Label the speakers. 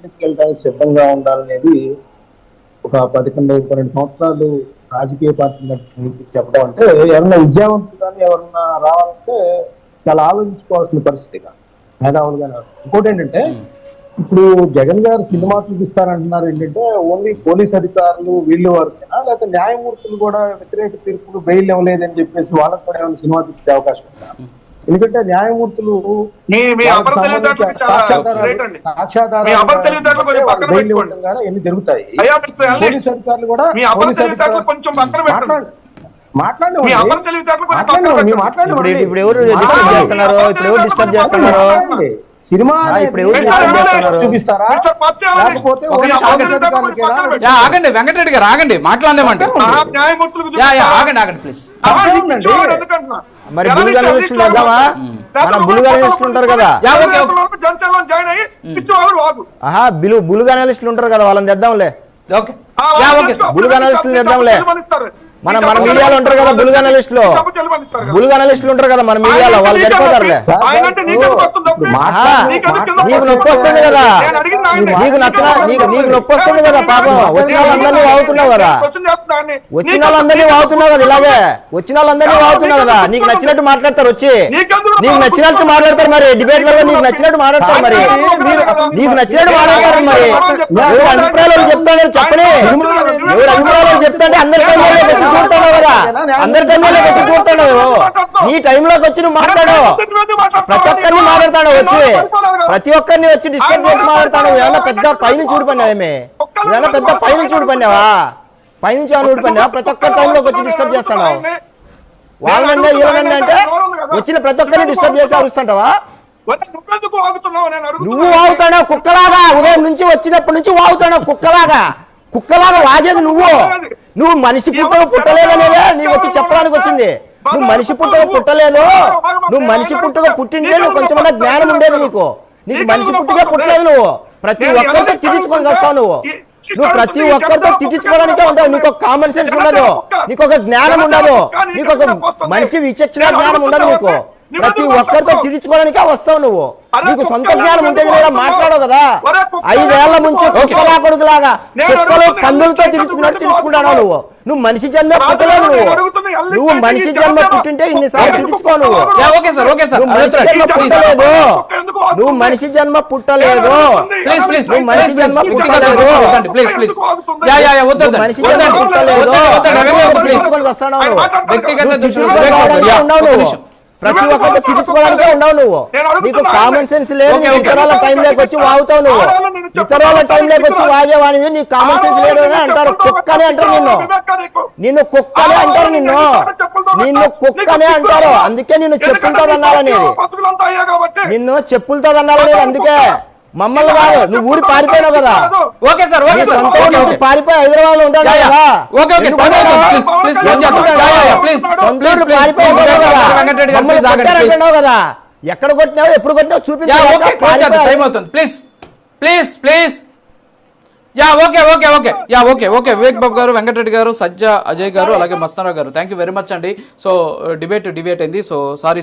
Speaker 1: రాజకీయానికి వెళ్ళడానికి సిద్ధంగా ఉండాలనేది ఒక 11-12 సంవత్సరాలు రాజకీయ పార్టీ చెప్పడం అంటే ఎవరన్నా విద్యావంతులు కానీ ఎవరన్నా రావాలంటే చాలా ఆలోచించుకోవాల్సిన పరిస్థితి మేధావులు కానీ. ఇంకోటి ఏంటంటే ఇప్పుడు జగన్ గారు సినిమా చూపిస్తారంటున్నారు ఏంటంటే ఓన్లీ పోలీస్ అధికారులు వీళ్ళు వరకేనా, లేకపోతే న్యాయమూర్తులు కూడా వ్యతిరేక తీర్పులు బెయిల్ ఇవ్వలేదని చెప్పేసి వాళ్ళకి కూడా ఏమైనా సినిమా చూపించే అవకాశం ఉందా? ఎందుకంటే న్యాయమూర్తులు ఎన్ని జరుగుతాయి, పోలీస్ అధికారులు కూడా సినిమా చూపిస్తారా?
Speaker 2: ఆగండి వెంకటరెడ్డి గారు, ఆగండి మాట్లాడేమంటే
Speaker 3: మరి బులుగు అనలిస్టులు వేద్దామా? మన బులుగు అనలిస్టులు ఉంటారు కదా, బులుగు అనలిస్టులు ఉంటారు కదా, వాళ్ళని తెద్దాంలే. బులుగు అనలిస్టులు తెద్దాంలే. మన మీడియాలో ఉంటారు కదా బులుగు అనలిస్టులు, ఉంటారు కదా మన మీడియాలో, వాళ్ళు సరిపోతారులే. నీకు నొప్పి వస్తుంది కదా, నీకు నొప్పి వస్తుంది కదా పాపం. వచ్చిన వాళ్ళందరినీ వాగుతున్నావు కదా, ఇలాగే వచ్చిన వాళ్ళందరినీ వాగుతున్నావు కదా. నీకు నచ్చినట్టు మాట్లాడతారు, వచ్చి నీకు నచ్చినట్టు మాట్లాడతారు. మరి డిబేట్ వల్ల నీకు నచ్చినట్టు మాట్లాడతారు, మరి నీకు నచ్చినట్టు మాట్లాడతారు. మరి ఎవరు అభిప్రాయాలు చెప్తానని చెప్పని, ఎవరు అభిప్రాయాలు చెప్తాంటే అందరి టైంలోకి వచ్చి కూర్చున్నావు కదా, అందరి టైంలోకి వచ్చి కూర్చున్నావు. నీ టైంలోకి వచ్చి నువ్వు మాట్లాడు, ప్రతి ఒక్కరిని మాట్లాడతాడు వచ్చి, ప్రతి ఒక్కరిని వచ్చి డిస్టర్బ్ చేసి మాట్లాడతాడు. ఏమన్నా పెద్ద పైనుంచి ఊడిపడినావా? ఏమన్నా పెద్ద పైనుంచి ఊడిపడినావా? పైనుంచి ఏమైనా ఊడిపడినావా? ప్రతి ఒక్కరి టైంలోకి వచ్చి డిస్టర్బ్ చేస్తాడు. వాళ్ళంటే వీళ్ళంటే అంటే వచ్చిన ప్రతి ఒక్కరిని డిస్టర్బ్ చేసి అరుస్తుంటావా? నువ్వు వాగుతాడావు కుక్కలాగా, ఉదయం నుంచి వచ్చినప్పటి నుంచి వాగుతాడావు కుక్కలాగా వాగేది నువ్వు మనిషి పుట్టలేదు అనేదే నీకు వచ్చి చెప్పడానికి వచ్చింది. నువ్వు మనిషి పుట్టలేదు, నువ్వు మనిషి పుట్టింటే నువ్వు కొంచెమన్నా జ్ఞానం ఉండేది. నీకు మనిషి పుట్టలేదు. నువ్వు ప్రతి ఒక్కరితో తిట్టించుకొని వస్తావు. నువ్వు ప్రతి ఒక్కరితో తిట్టించుకోవడానికే ఉంటావు. నీకు ఒక కామన్ సెన్స్ ఉండదు, నీకు ఒక జ్ఞానం ఉండదు, నీకు ఒక మనిషి విచక్షణ జ్ఞానం ఉండదు. నీకు ప్రతి ఒక్కరితో తిట్టించుకోవడానికే వస్తావు. నువ్వు నీకు సొంత జ్ఞానం ఉంటే మాట్లాడవు కదా. 5 ఏళ్ల నుంచి కుక్కలా కొడుకులాగా కుక్కలు పందులతో తిట్టించుకుంటావు. నువ్వు మనిషి జన్మ పుట్టలేదు. నువ్వు మనిషి జన్మ పుట్టింటే ఇన్నిసార్లు తిట్టించుకో. నువ్వు మనిషి జన్మ పుట్టలేదు. మనిషి జన్మ పుట్టలేదు. ప్రతి ఒక్కరితో తిట్టించుకోవడానికే ఉండవు. నువ్వు నీకు కామన్ సెన్స్ లేదు. ఇతరుల టైంలోకి వచ్చి వాగుతావు. నువ్వు ఇతరుల టైంలోకి వచ్చి వాగేవాడివి, నీకు కామన్ సెన్స్ లేదు అని అంటారు. కుక్కనే అంటారు నిన్ను కుక్కనే అంటారు. నిన్ను కుక్కనే అంటారు. అందుకే నిన్ను చెప్పులతో అన్నారనేది, నిన్ను చెప్పులతో అన్నారనేది. అందుకే మమ్మల్ని కాదు, నువ్వు ఊరి పారిపోయినావు కదా.
Speaker 2: ఓకే సార్,
Speaker 3: సొంత ఊరి నుంచి పారిపోయి హైదరాబాద్ లో ఉంటాడు కదా, పారిపోయినావు కదా. ఎక్కడ కొట్టినావు, ఎప్పుడు కొట్టినావు చూపించావు.
Speaker 2: వివేక్ బాబు గారు, వెంకటరెడ్డి గారు, సజ్జా అజయ్ గారు, అలాగే మస్తారావు గారు, థ్యాంక్ యూ వెరీ మచ్ అండి. సో డిబేట్ అయింది. So sorry